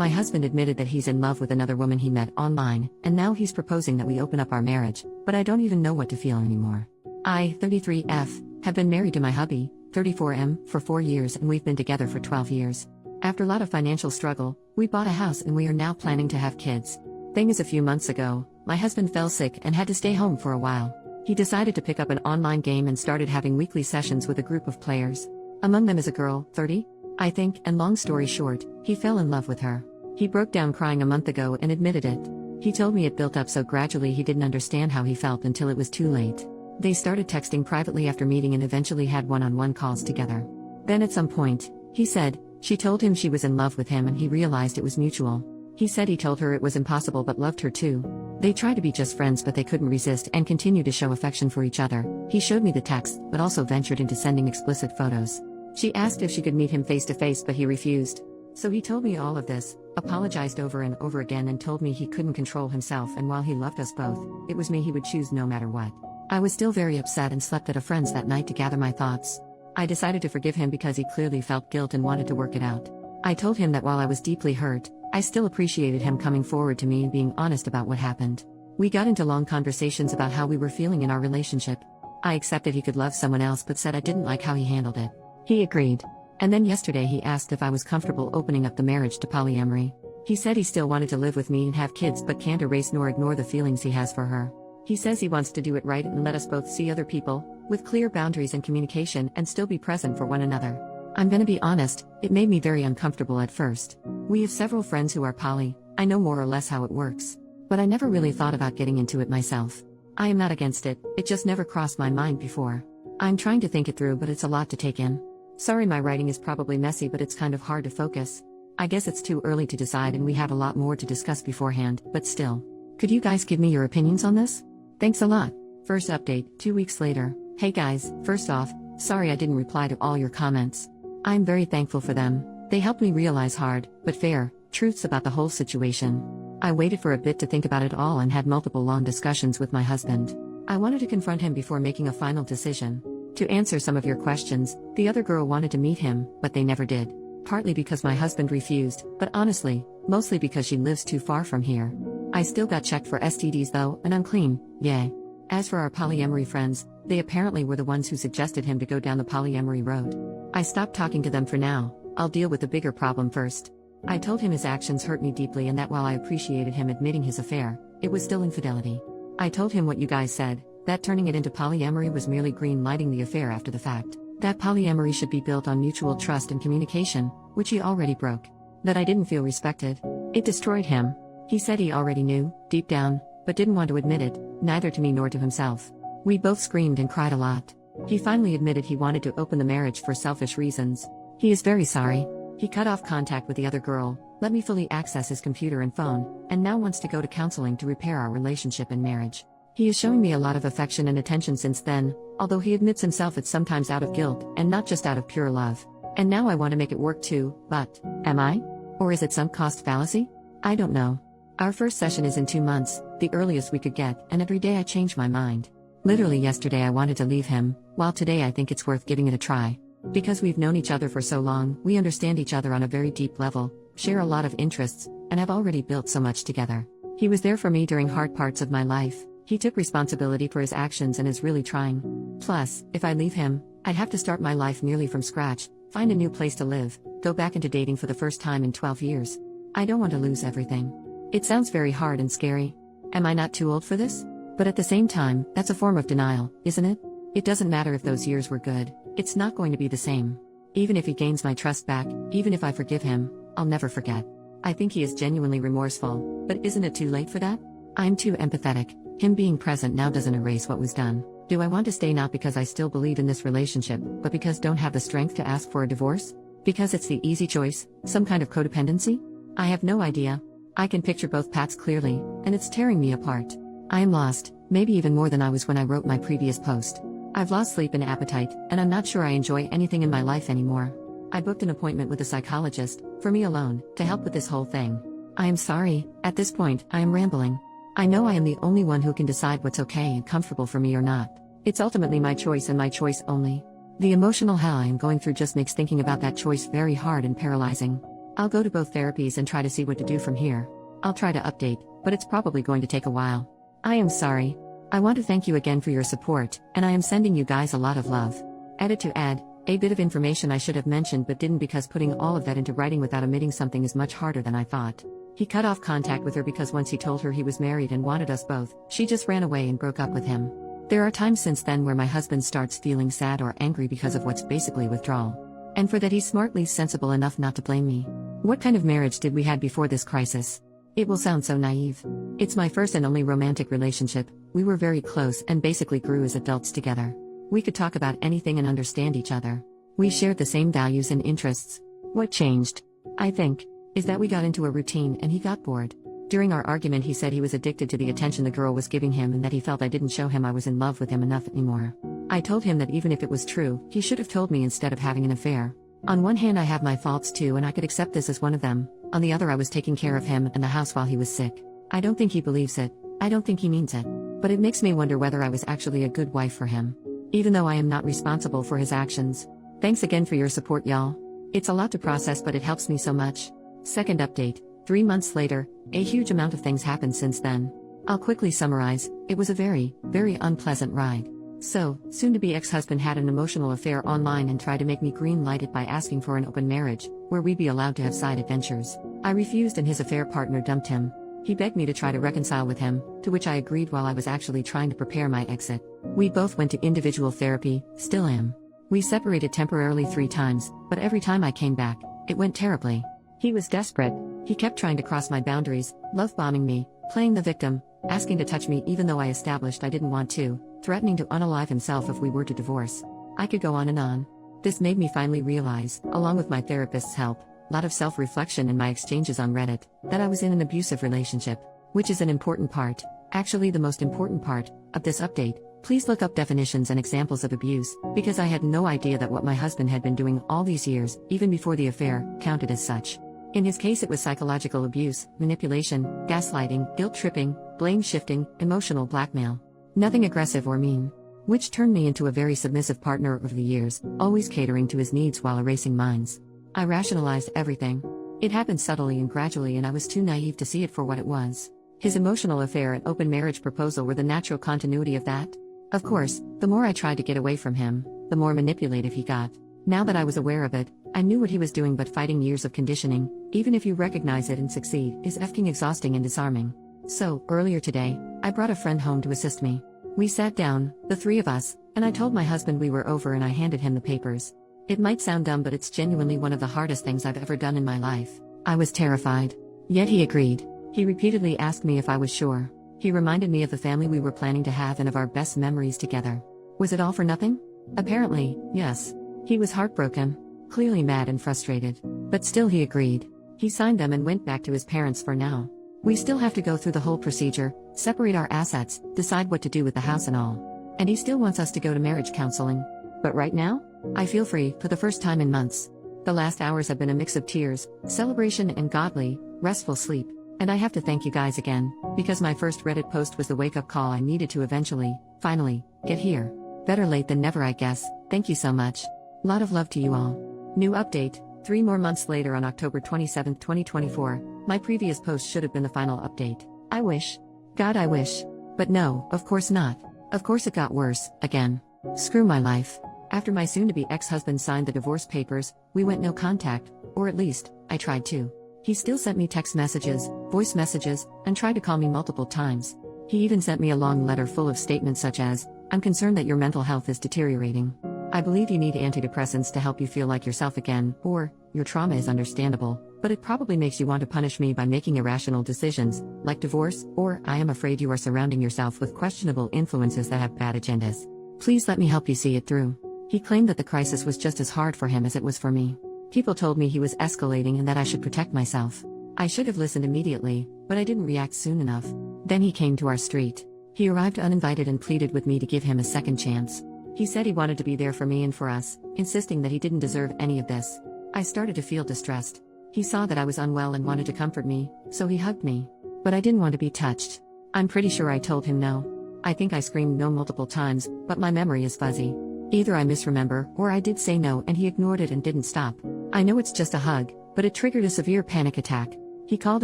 My husband admitted that he's in love with another woman he met online, and now he's proposing that we open up our marriage, but I don't even know what to feel anymore. I, 33F, have been married to my hubby, 34M, for 4 years, and we've been together for 12 years. After a lot of financial struggle, we bought a house and we are now planning to have kids. Thing is, a few months ago, my husband fell sick and had to stay home for a while. He decided to pick up an online game and started having weekly sessions with a group of players. Among them is a girl, 30, I think, and long story short, he fell in love with her. He broke down crying a month ago and admitted it. He told me it built up so gradually he didn't understand how he felt until it was too late. They started texting privately after meeting and eventually had one-on-one calls together. Then at some point, he said, she told him she was in love with him and he realized it was mutual. He said he told her it was impossible but loved her too. They tried to be just friends but they couldn't resist and continued to show affection for each other. He showed me the text but also ventured into sending explicit photos. She asked if she could meet him face to face but he refused. So he told me all of this, apologized over and over again and told me he couldn't control himself, and while he loved us both, it was me he would choose no matter what. I was still very upset and slept at a friend's that night to gather my thoughts. I decided to forgive him because he clearly felt guilt and wanted to work it out. I told him that while I was deeply hurt, I still appreciated him coming forward to me and being honest about what happened. We got into long conversations about how we were feeling in our relationship. I accepted he could love someone else but said I didn't like how he handled it. He agreed. And then yesterday he asked if I was comfortable opening up the marriage to polyamory. He said he still wanted to live with me and have kids but can't erase nor ignore the feelings he has for her. He says he wants to do it right and let us both see other people, with clear boundaries and communication, and still be present for one another. I'm gonna be honest, it made me very uncomfortable at first. We have several friends who are poly, I know more or less how it works. But I never really thought about getting into it myself. I am not against it, it just never crossed my mind before. I'm trying to think it through but it's a lot to take in. Sorry my writing is probably messy but it's kind of hard to focus. I guess it's too early to decide and we have a lot more to discuss beforehand, but still. Could you guys give me your opinions on this? Thanks a lot. First update, 2 weeks later. Hey guys, first off, sorry I didn't reply to all your comments. I'm very thankful for them. They helped me realize hard, but fair, truths about the whole situation. I waited for a bit to think about it all and had multiple long discussions with my husband. I wanted to confront him before making a final decision. To answer some of your questions, the other girl wanted to meet him, but they never did. Partly because my husband refused, but honestly, mostly because she lives too far from here. I still got checked for STDs though, and I'm clean, yay. As for our polyamory friends, they apparently were the ones who suggested him to go down the polyamory road. I stopped talking to them for now, I'll deal with the bigger problem first. I told him his actions hurt me deeply and that while I appreciated him admitting his affair, it was still infidelity. I told him what you guys said, that turning it into polyamory was merely green-lighting the affair after the fact. That polyamory should be built on mutual trust and communication, which he already broke. That I didn't feel respected. It destroyed him. He said he already knew, deep down, but didn't want to admit it, neither to me nor to himself. We both screamed and cried a lot. He finally admitted he wanted to open the marriage for selfish reasons. He is very sorry. He cut off contact with the other girl, let me fully access his computer and phone, and now wants to go to counseling to repair our relationship and marriage. He is showing me a lot of affection and attention since then, although he admits himself it's sometimes out of guilt, and not just out of pure love. And now I want to make it work too, but, am I? Or is it sunk cost fallacy? I don't know. Our first session is in 2 months, the earliest we could get, and every day I change my mind. Literally yesterday I wanted to leave him, while today I think it's worth giving it a try. Because we've known each other for so long, we understand each other on a very deep level, share a lot of interests, and have already built so much together. He was there for me during hard parts of my life. He took responsibility for his actions and is really trying. Plus, if I leave him, I'd have to start my life nearly from scratch, find a new place to live, go back into dating for the first time in 12 years. I don't want to lose everything. It sounds very hard and scary. Am I not too old for this? But at the same time, that's a form of denial, isn't it? It doesn't matter if those years were good, it's not going to be the same. Even if he gains my trust back, even if I forgive him, I'll never forget. I think he is genuinely remorseful, but isn't it too late for that? I'm too empathetic. Him being present now doesn't erase what was done. Do I want to stay not because I still believe in this relationship, but because don't have the strength to ask for a divorce? Because it's the easy choice, some kind of codependency? I have no idea. I can picture both paths clearly, and it's tearing me apart. I am lost, maybe even more than I was when I wrote my previous post. I've lost sleep and appetite, and I'm not sure I enjoy anything in my life anymore. I booked an appointment with a psychologist, for me alone, to help with this whole thing. I am sorry, at this point, I am rambling. I know I am the only one who can decide what's okay and comfortable for me or not. It's ultimately my choice and my choice only. The emotional hell I am going through just makes thinking about that choice very hard and paralyzing. I'll go to both therapies and try to see what to do from here. I'll try to update, but it's probably going to take a while. I am sorry. I want to thank you again for your support, and I am sending you guys a lot of love. Edit to add, a bit of information I should have mentioned but didn't because putting all of that into writing without omitting something is much harder than I thought. He cut off contact with her because once he told her he was married and wanted us both, she just ran away and broke up with him. There are times since then where my husband starts feeling sad or angry because of what's basically withdrawal. And for that he's smartly sensible enough not to blame me. What kind of marriage did we had before this crisis? It will sound so naive. It's my first and only romantic relationship. We were very close and basically grew as adults together. We could talk about anything and understand each other. We shared the same values and interests. What changed, I think, is that we got into a routine and he got bored. During our argument he said he was addicted to the attention the girl was giving him and that he felt I didn't show him I was in love with him enough anymore. I told him that even if it was true, he should have told me instead of having an affair. On one hand I have my faults too and I could accept this as one of them, on the other I was taking care of him and the house while he was sick. I don't think he believes it, I don't think he means it. But it makes me wonder whether I was actually a good wife for him. Even though I am not responsible for his actions. Thanks again for your support y'all. It's a lot to process but it helps me so much. Second update, 3 months later, a huge amount of things happened since then. I'll quickly summarize, it was a very, very unpleasant ride. So, soon-to-be ex-husband had an emotional affair online and tried to make me green-light it by asking for an open marriage, where we'd be allowed to have side adventures. I refused and his affair partner dumped him. He begged me to try to reconcile with him, to which I agreed while I was actually trying to prepare my exit. We both went to individual therapy, still am. We separated temporarily 3 times, but every time I came back, it went terribly. He was desperate. He kept trying to cross my boundaries, love-bombing me, playing the victim, asking to touch me even though I established I didn't want to, threatening to unalive himself if we were to divorce. I could go on and on. This made me finally realize, along with my therapist's help, a lot of self-reflection in my exchanges on Reddit, that I was in an abusive relationship, which is an important part, actually the most important part, of this update. Please look up definitions and examples of abuse, because I had no idea that what my husband had been doing all these years, even before the affair, counted as such. In his case it was psychological abuse, manipulation, gaslighting, guilt-tripping, blame-shifting, emotional blackmail. Nothing aggressive or mean. Which turned me into a very submissive partner over the years, always catering to his needs while erasing mine. I rationalized everything. It happened subtly and gradually and I was too naive to see it for what it was. His emotional affair and open marriage proposal were the natural continuity of that. Of course, the more I tried to get away from him, the more manipulative he got. Now that I was aware of it, I knew what he was doing, but fighting years of conditioning, even if you recognize it and succeed, is effing exhausting and disarming. So, earlier today, I brought a friend home to assist me. We sat down, the 3 of us, and I told my husband we were over and I handed him the papers. It might sound dumb but it's genuinely one of the hardest things I've ever done in my life. I was terrified. Yet he agreed. He repeatedly asked me if I was sure. He reminded me of the family we were planning to have and of our best memories together. Was it all for nothing? Apparently, yes. He was heartbroken, clearly mad and frustrated. But still he agreed. He signed them and went back to his parents for now. We still have to go through the whole procedure, separate our assets, decide what to do with the house and all. And he still wants us to go to marriage counseling. But right now, I feel free, for the first time in months. The last hours have been a mix of tears, celebration and godly, restful sleep. And I have to thank you guys again, because my first Reddit post was the wake-up call I needed to eventually, finally, get here. Better late than never I guess. Thank you so much. Lot of love to you all. New update, 3 more months later on October 27, 2024, my previous post should have been the final update. I wish. God I wish. But no, of course not. Of course it got worse, again. Screw my life. After my soon-to-be ex-husband signed the divorce papers, we went no contact, or at least, I tried to. He still sent me text messages, voice messages, and tried to call me multiple times. He even sent me a long letter full of statements such as, "I'm concerned that your mental health is deteriorating. I believe you need antidepressants to help you feel like yourself again," or, "Your trauma is understandable, but it probably makes you want to punish me by making irrational decisions, like divorce," or, "I am afraid you are surrounding yourself with questionable influences that have bad agendas. Please let me help you see it through." He claimed that the crisis was just as hard for him as it was for me. People told me he was escalating and that I should protect myself. I should have listened immediately, but I didn't react soon enough. Then he came to our street. He arrived uninvited and pleaded with me to give him a second chance. He said he wanted to be there for me and for us, insisting that he didn't deserve any of this. I started to feel distressed. He saw that I was unwell and wanted to comfort me, so he hugged me. But I didn't want to be touched. I'm pretty sure I told him no. I think I screamed no multiple times, but my memory is fuzzy. Either I misremember, or I did say no and he ignored it and didn't stop. I know it's just a hug, but it triggered a severe panic attack. He called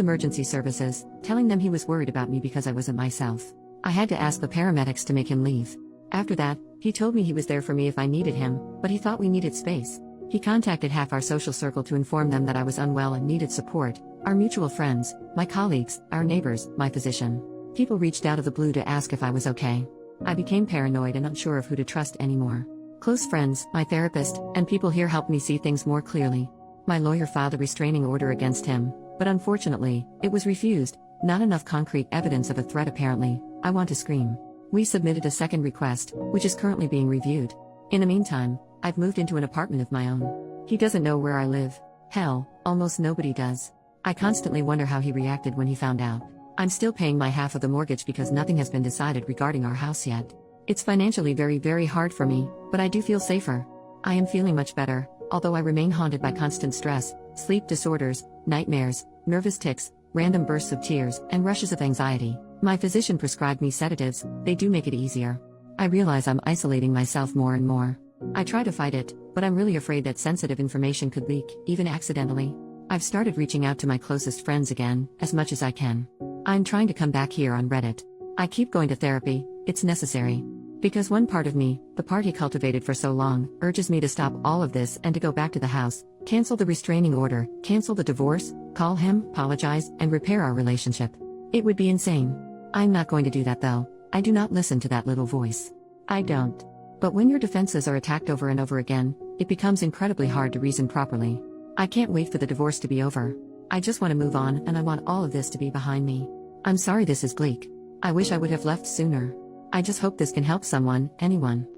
emergency services, telling them he was worried about me because I wasn't myself. I had to ask the paramedics to make him leave. After that, he told me he was there for me if I needed him, but he thought we needed space. He contacted half our social circle to inform them that I was unwell and needed support: our mutual friends, my colleagues, our neighbors, my physician. People reached out of the blue to ask if I was okay. I became paranoid and unsure of who to trust anymore. Close friends, my therapist, and people here helped me see things more clearly. My lawyer filed a restraining order against him, but unfortunately, it was refused. Not enough concrete evidence of a threat apparently. I want to scream. We submitted a second request, which is currently being reviewed. In the meantime, I've moved into an apartment of my own. He doesn't know where I live. Hell, almost nobody does. I constantly wonder how he reacted when he found out. I'm still paying my half of the mortgage because nothing has been decided regarding our house yet. It's financially very hard for me, but I do feel safer. I am feeling much better, although I remain haunted by constant stress, sleep disorders, nightmares, nervous tics, random bursts of tears, and rushes of anxiety. My physician prescribed me sedatives. They do make it easier. I realize I'm isolating myself more and more. I try to fight it, but I'm really afraid that sensitive information could leak, even accidentally. I've started reaching out to my closest friends again, as much as I can. I'm trying to come back here on Reddit. I keep going to therapy, it's necessary. Because one part of me, the part he cultivated for so long, urges me to stop all of this and to go back to the house, cancel the restraining order, cancel the divorce, call him, apologize, and repair our relationship. It would be insane. I'm not going to do that though. I do not listen to that little voice. I don't. But when your defenses are attacked over and over again, it becomes incredibly hard to reason properly. I can't wait for the divorce to be over. I just want to move on and I want all of this to be behind me. I'm sorry this is bleak. I wish I would have left sooner. I just hope this can help someone, anyone.